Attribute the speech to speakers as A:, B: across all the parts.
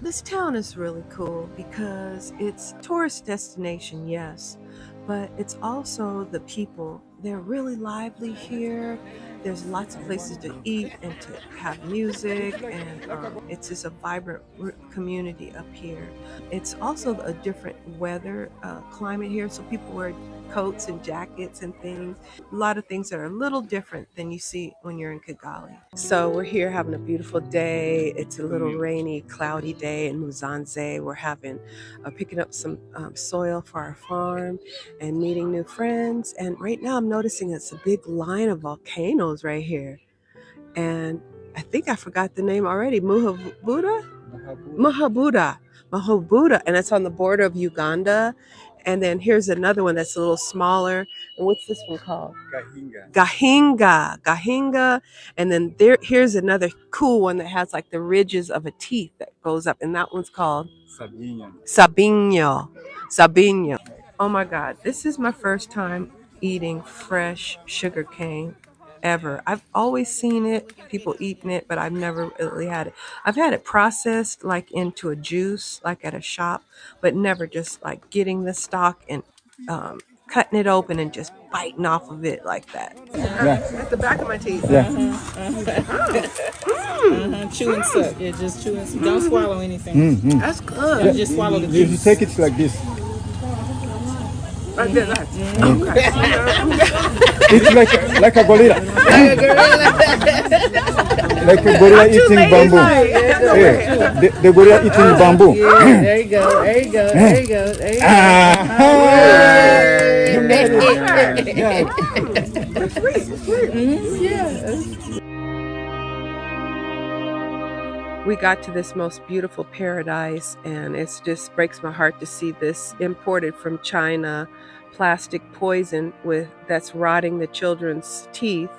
A: This town is really cool because it's a tourist destination, yes, but it's also the people. They're really lively here. There's lots of places to eat and to have music, and it's just a vibrant community up here. It's also a different weather climate here, so people wear coats and jackets and things. A lot of things that are a little different than you see when you're in Kigali. So we're here having a beautiful day. It's a little rainy, cloudy day in Musanze. We're picking up some soil for our farm and meeting new friends. And right now I'm noticing it's a big line of volcanoes right here. And I think I forgot the name already. Mahabuda. And it's on the border of Uganda. And then here's another one that's a little smaller. And what's this one called? Gahinga. And then here's another cool one that has like the ridges of a teeth that goes up. And that one's called Sabinho. Oh my God, this is my first time eating fresh sugar cane ever. I've always seen it, people eating it, but I've never really had it. I've had it processed like into a juice, like at a shop, but never just like getting the stalk and cutting it open and just biting off of it like that. At the back of my teeth.
B: Chew and suck. Yeah, just chew and suck. Don't swallow anything.
A: That's good.
B: You just swallow the juice.
C: You take it like this.
A: Like that.
C: It's like a gorilla. Like a gorilla eating bamboo. Yeah, the gorilla eating bamboo.
B: Yeah, there you go.
C: You made
A: it. We got to this most beautiful paradise, and it just breaks my heart to see this imported from China plastic poison that's rotting the children's teeth.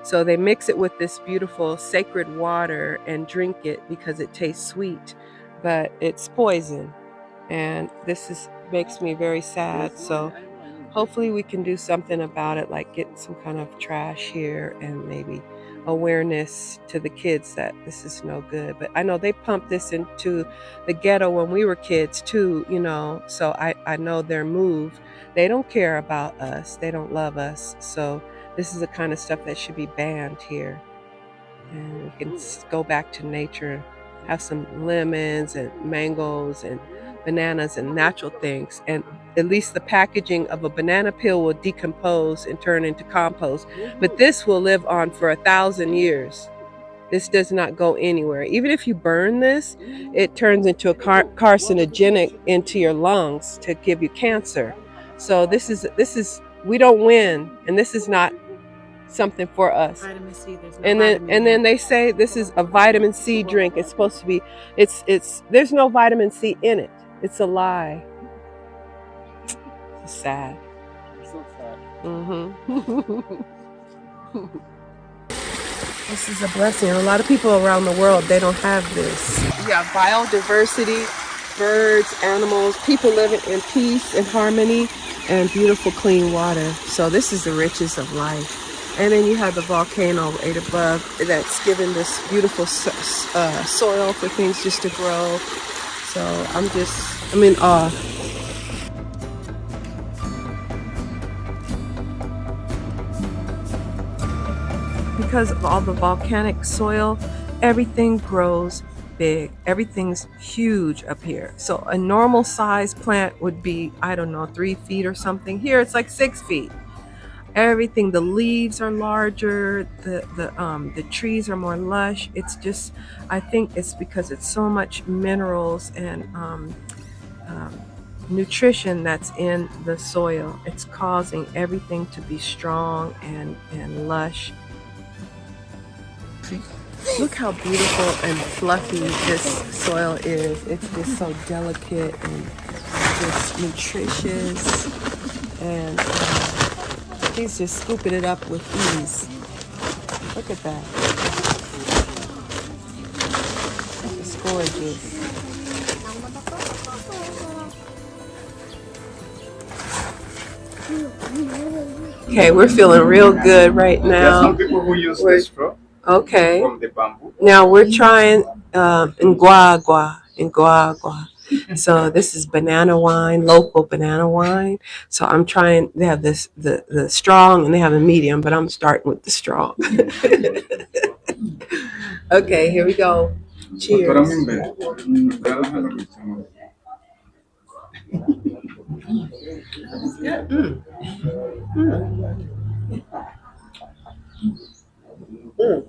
A: So they mix it with this beautiful sacred water and drink it because it tastes sweet, but it's poison. And this makes me very sad. So hopefully we can do something about it, like get some kind of trash here and maybe awareness to the kids that this is no good. But I know they pumped this into the ghetto when we were kids too, so I know their move. They don't care about us. They don't love us. So this is the kind of stuff that should be banned here. And we can go back to nature, have some lemons and mangoes and bananas and natural things. And at least the packaging of a banana peel will decompose and turn into compost. But this will live on for 1,000 years. This does not go anywhere. Even if you burn this, it turns into a carcinogenic into your lungs to give you cancer. So this is we don't win, and this is not something for us.
B: Vitamin C,
A: and then they say this is a vitamin C drink. It's supposed to be. There's no vitamin C in it. It's a lie. It's sad.
C: It's so sad.
A: This is a blessing. A lot of people around the world, they don't have this. You have biodiversity, birds, animals, people living in peace and harmony, and beautiful clean water. So this is the riches of life. And then you have the volcano right above that's given this beautiful soil for things just to grow. So I'm in awe. Because of all the volcanic soil, everything grows big. Everything's huge up here. So a normal size plant would be, 3 feet or something. Here it's like 6 feet. Everything, the leaves are larger, the trees are more lush. It's just, I think it's because it's so much minerals and nutrition that's in the soil. It's causing everything to be strong and lush. Look how beautiful and fluffy this soil is. It's just so delicate and just nutritious, and he's just scooping it up with ease. Look at that. It's gorgeous. Okay, we're feeling real good right now.
C: Some people who use this straw.
A: Okay.
C: From the bamboo.
A: Now we're trying ngwagwa. and guagua. So this is banana wine, local banana wine. So I'm trying. They have the strong and they have a medium, but I'm starting with the strong. Okay, here we go. Cheers. Mm. Mm.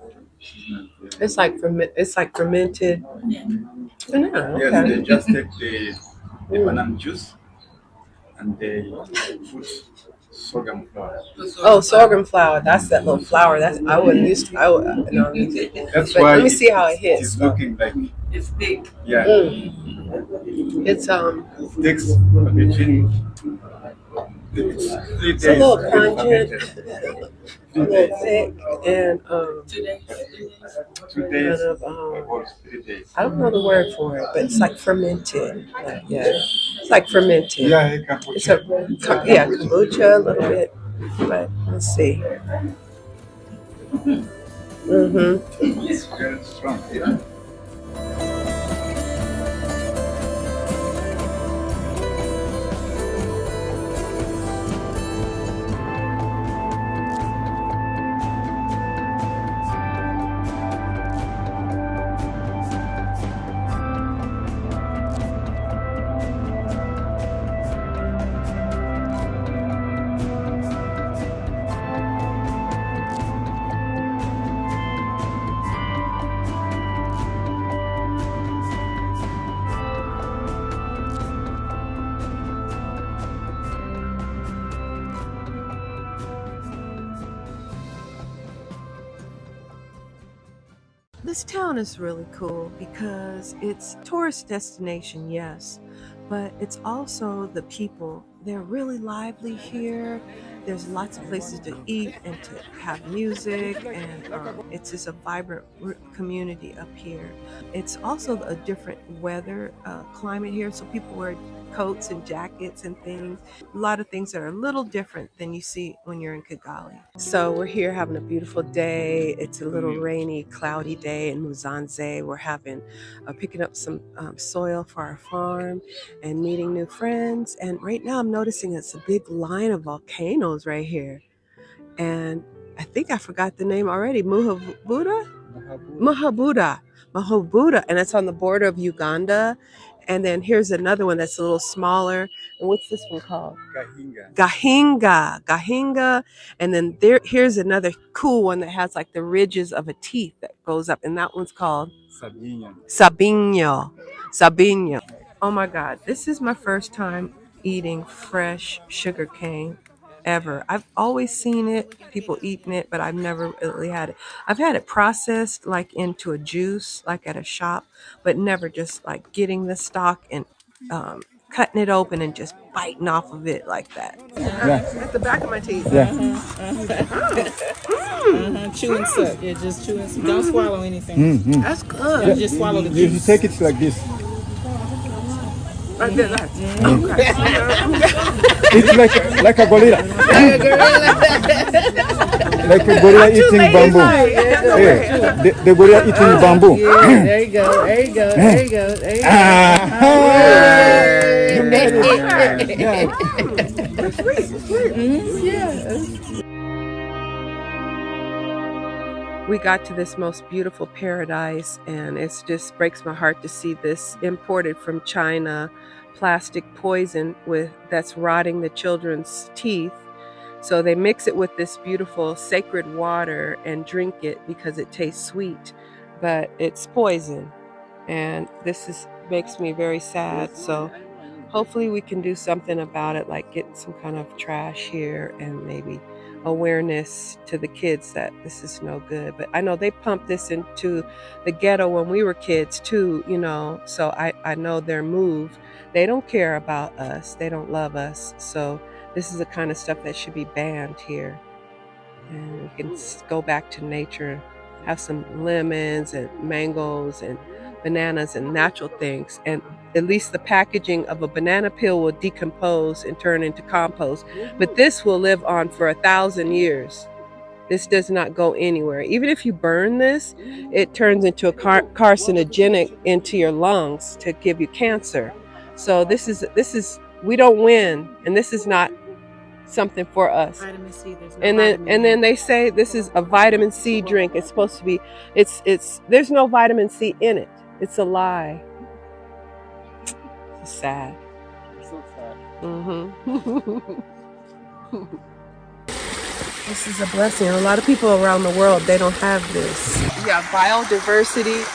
A: It's like fermented banana.
C: Yes,
A: Okay.
C: they just take the banana juice and they put sorghum flour.
A: Oh, sorghum flour. That's that little flour. That's I wouldn't use. I would no.
C: That's
A: But
C: why
A: let me see how it
C: it
A: hits.
C: is looking like
B: It's thick.
C: yeah.
A: It's
C: It takes between it's 3
A: it's a
C: days
A: little
C: to get
A: pungent,
C: fermented.
A: a
C: 3
A: little
C: days.
A: thick, and
B: 2 days.
C: 2 days.
A: kind of
C: About 3 days.
A: I don't know the word for it, but it's like fermented. Yeah, it's like fermented.
C: Yeah,
A: It's a yeah kombucha a little bit, but let's see.
C: it's very strong. Yeah.
A: This town is really cool because it's a tourist destination, yes, but it's also the people. They're really lively here. There's lots of places to eat and to have music, and it's just a vibrant community up here. It's also a different weather climate here, so people wear coats and jackets and things. A lot of things that are a little different than you see when you're in Kigali. So we're here having a beautiful day. It's a little rainy, cloudy day in Musanze. We're picking up some soil for our farm and meeting new friends. And right now I'm noticing it's a big line of volcanoes right here. And I think I forgot the name already. Mahabuda. And it's on the border of Uganda. And then here's another one that's a little smaller. And what's this one called? Gahinga. And then here's another cool one that has like the ridges of a teeth that goes up. And that one's called Sabinho. Oh my God, this is my first time eating fresh sugar cane ever. I've always seen it, people eating it, but I've never really had it. I've had it processed like into a juice, like at a shop, but never just like getting the stalk and cutting it open and just biting off of it like that.
C: Yeah.
A: At the back of my teeth.
C: Yeah.
B: Chew and suck. Yeah, just chew and suck. Don't swallow anything.
A: That's good.
B: Just swallow the
C: You
B: juice.
C: take it like this.
A: I did that.
C: It's like a gorilla. Like a gorilla eating bamboo. Yeah. The gorilla eating bamboo.
B: Yeah, there you go. There you go. There you go. There you go.
C: You made it. Yeah.
A: It's sweet.
B: Yeah.
A: We got to this most beautiful paradise, and it just breaks my heart to see this imported from China plastic poison that's rotting the children's teeth. So they mix it with this beautiful sacred water and drink it because it tastes sweet, but it's poison. And this makes me very sad. So hopefully we can do something about it, like get some kind of trash here and maybe awareness to the kids that this is no good. But I know they pumped this into the ghetto when we were kids too, so I know their move. They don't care about us. They don't love us. So this is the kind of stuff that should be banned here. And we can go back to nature, have some lemons and mangoes and bananas and natural things. And at least the packaging of a banana peel will decompose and turn into compost. But this will live on for 1,000 years. This does not go anywhere. Even if you burn this, it turns into a carcinogenic into your lungs to give you cancer. So this is we don't win, and this is not something for us.
B: Vitamin C. There's no
A: And then they say this is a vitamin C drink. It's supposed to be. It's there's no vitamin C in it. It's a lie. It's sad.
C: So sad.
A: This is a blessing. A lot of people around the world, they don't have this. You have biodiversity,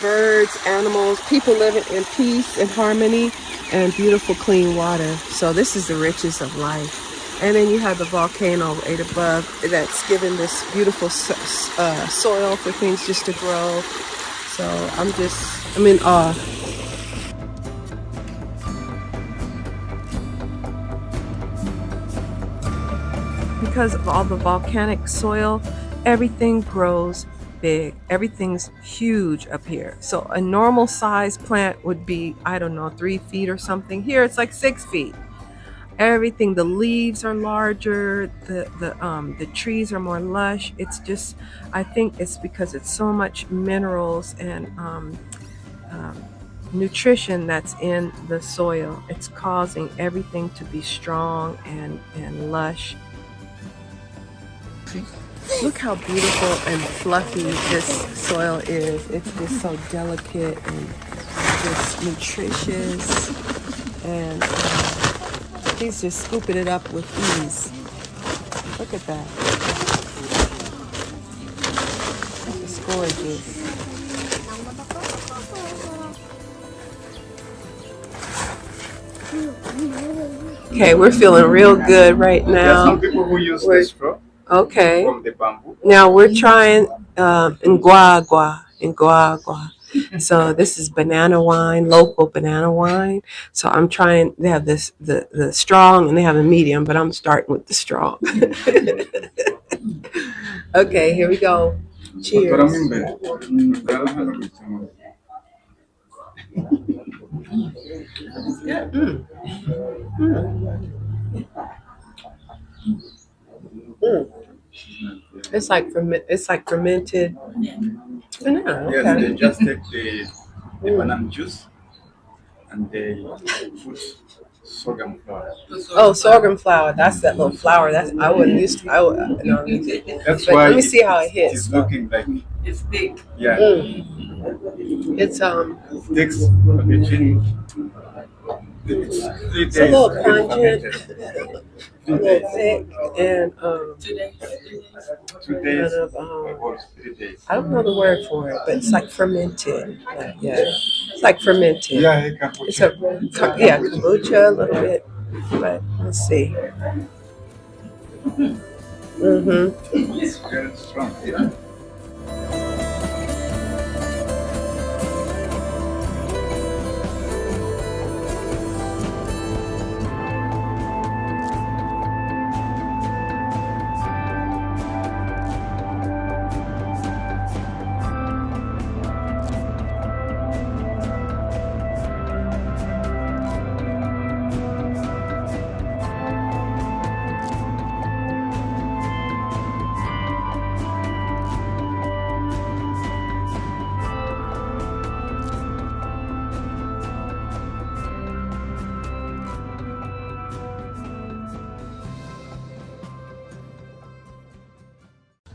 A: birds, animals, people living in peace and harmony, and beautiful clean water. So this is the riches of life. And then you have the volcano right above that's given this beautiful soil for things just to grow. So I'm in awe. Because of all the volcanic soil, everything grows big. Everything's huge up here. So a normal size plant would be, I don't know, 3 feet or something. Here it's like 6 feet. Everything, the leaves are larger, the trees are more lush. It's just, I think it's because it's so much minerals and nutrition that's in the soil. It's causing everything to be strong and lush. Look how beautiful and fluffy this soil is. It's just so delicate and just nutritious, and he's just scooping it up with ease. Look at that. It's gorgeous. Okay, we're feeling real good right
C: There are
A: now.
C: some people who use the straw
A: Okay.
C: from the bamboo.
A: Now we're trying ngwagwa. So this is banana wine, local banana wine. So I'm trying. They have the strong and they have a medium, but I'm starting with the strong. Okay, here we go. Cheers. It's like fermented banana.
C: Yes,
A: Okay.
C: they just take the banana juice and they put sorghum flour.
A: Oh, sorghum flour. That's that little flour. That's I wouldn't use. I would no.
C: That's
A: But
C: why
A: let me see how it hits.
C: it's looking like
B: It's thick.
C: yeah.
A: It's
C: It takes between it's 3 days.
A: a little
C: to get
A: pungent,
C: fermented.
A: a little thick, and
B: 2 days.
C: 2 days
A: kind of
C: or 3 days.
A: I don't know the word for it, but it's like fermented. Like, yeah, it's like fermented.
C: Yeah, you can put
A: It's a kombucha a little bit, but let's see.
C: It's very strong. Yeah.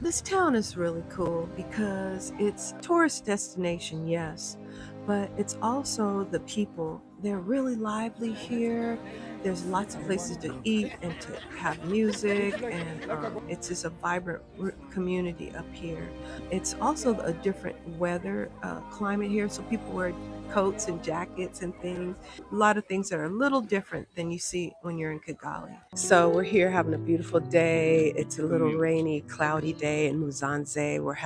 A: This town is really cool because it's a tourist destination, yes, but it's also the people. They're really lively here. There's lots of places to eat and to have music, and it's just a vibrant community up here. It's also a different weather climate here, so people wear coats and jackets and things. A lot of things that are a little different than you see when you're in Kigali. So we're here having a beautiful day. It's a little rainy, cloudy day in Musanze. We're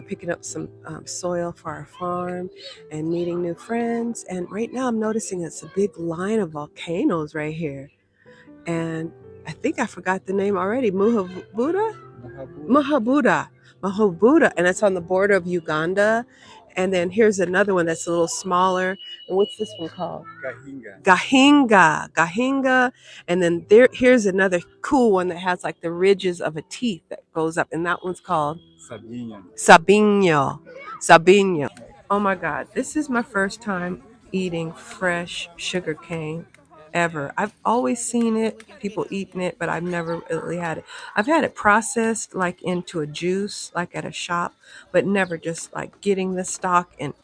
A: picking up some soil for our farm and meeting new friends. And right now I'm noticing it's a big line of volcanoes right here. And I think I forgot the name already. Mahabuda, and it's on the border of Uganda. And then here's another one that's a little smaller. And what's this one called?
C: Gahinga.
A: Gahinga. And then here's another cool one that has like the ridges of a teeth that goes up. And that one's called Sabino. Oh my God. This is my first time eating fresh sugar cane ever. I've always seen it, people eating it, but I've never really had it. I've had it processed like into a juice, like at a shop, but never just like getting the stalk and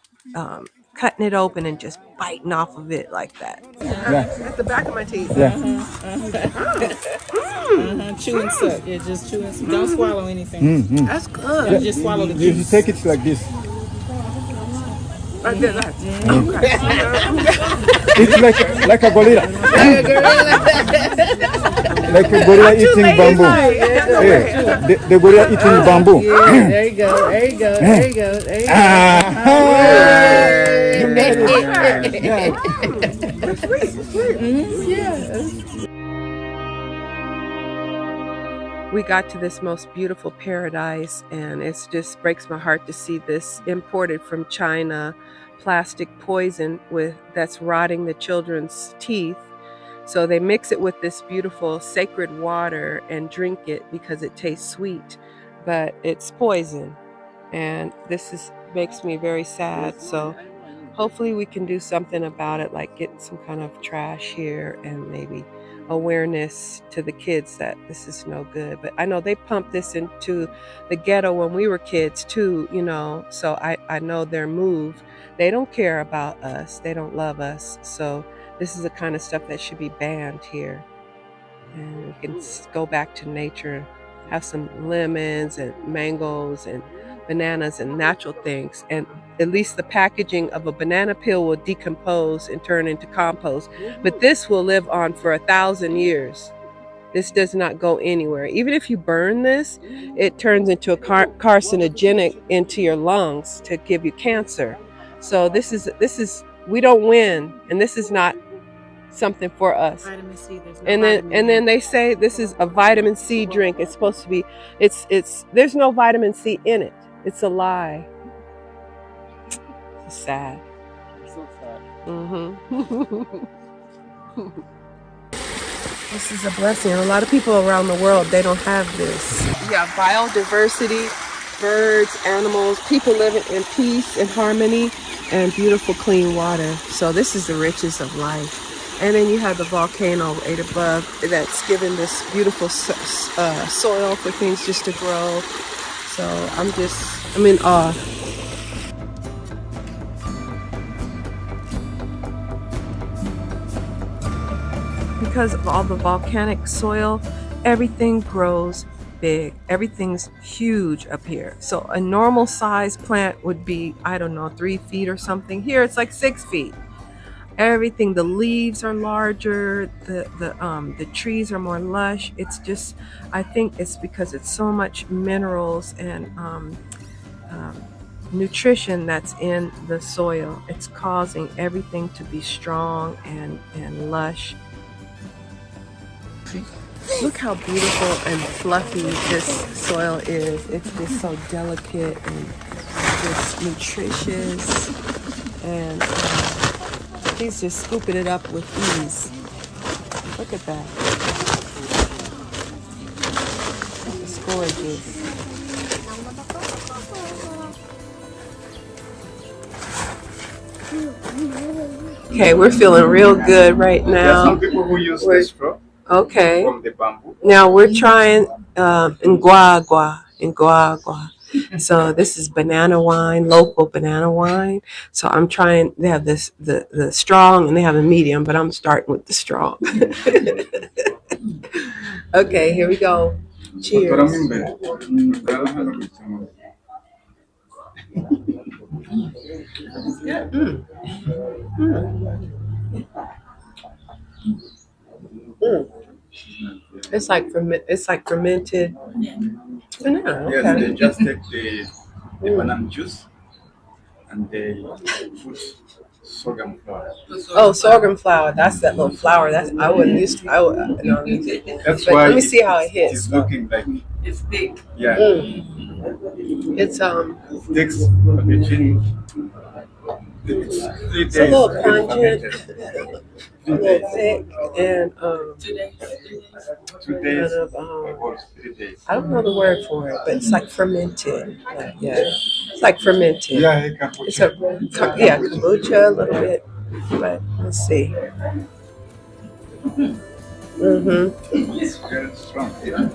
A: cutting it open and just biting off of it like that. At the back of my teeth.
B: Chew and suck. Yeah, just chew and suck. Don't swallow anything.
A: That's good.
B: You just swallow the
D: You
B: juice.
D: take it like this.
A: I did that.
D: It's like a gorilla. Like a gorilla eating bamboo. Yeah, the gorilla eating bamboo.
B: Yeah, there you go. There you go. There you go. There you go.
D: You made it.
B: Yeah.
A: We got to this most beautiful paradise, and it just breaks my heart to see this imported from China plastic poison that's rotting the children's teeth. So they mix it with this beautiful sacred water and drink it because it tastes sweet, but it's poison. And this makes me very sad. So hopefully we can do something about it, like get some kind of trash here and maybe awareness to the kids that this is no good. But I know they pumped this into the ghetto when we were kids too, so I know their move. They don't care about us. They don't love us. So this is the kind of stuff that should be banned here. And we can go back to nature, have some lemons and mangoes and bananas and natural things. And at least the packaging of a banana peel will decompose and turn into compost. But this will live on for 1,000 years. This does not go anywhere. Even if you burn this, it turns into a carcinogenic into your lungs to give you cancer. So this is we don't win, and this is not something for us.
B: Vitamin C, there's no
A: And then they say this is a vitamin C drink. It's supposed to be there's no vitamin C in it. It's a lie. It's sad.
D: So sad.
A: This is a blessing. A lot of people around the world, they don't have this. Yeah, biodiversity, birds, animals, people living in peace and harmony and beautiful clean water. So this is the riches of life. And then you have the volcano right above that's given this beautiful soil for things just to grow. So I'm in awe. Because of all the volcanic soil, everything grows big. Everything's huge up here. So a normal size plant would be, 3 feet or something. Here it's like 6 feet. Everything, the leaves are larger, the trees are more lush. It's just, I think it's because it's so much minerals and nutrition that's in the soil. It's causing everything to be strong and lush. Look how beautiful and fluffy this soil is. It's just so delicate and just nutritious, and he's just scooping it up with ease. Look at that. It's gorgeous. Okay, we're feeling real good right
C: There are
A: now.
C: some people who use the straw
A: Okay.
C: from the bamboo.
A: Now we're trying guagua. So this is banana wine, local banana wine. So I'm trying. They have the strong and they have a medium, but I'm starting with the strong. Okay, here we go. Cheers. It's like fermented banana.
C: Yes,
A: Okay.
C: they just take the banana juice and they put sorghum flour.
A: Oh, sorghum flour. That's that little flour. I wouldn't use. I would. No,
C: That's
A: but
C: why
A: let me see how it hits.
C: it's looking like
B: It's thick.
C: yeah.
A: It's
C: It takes between It's 3
A: It's a
C: days
A: little
C: and
A: pungent,
C: fermented.
A: a
C: 3
A: little
C: days.
A: thick, and
C: 2
A: kind
C: days
A: of
C: or 3 days.
A: I don't know the word for it, but it's like fermented. Yeah, it's like fermented.
C: Yeah,
A: It's a kombucha a little bit, but let's see.
C: It's very strong. Yeah.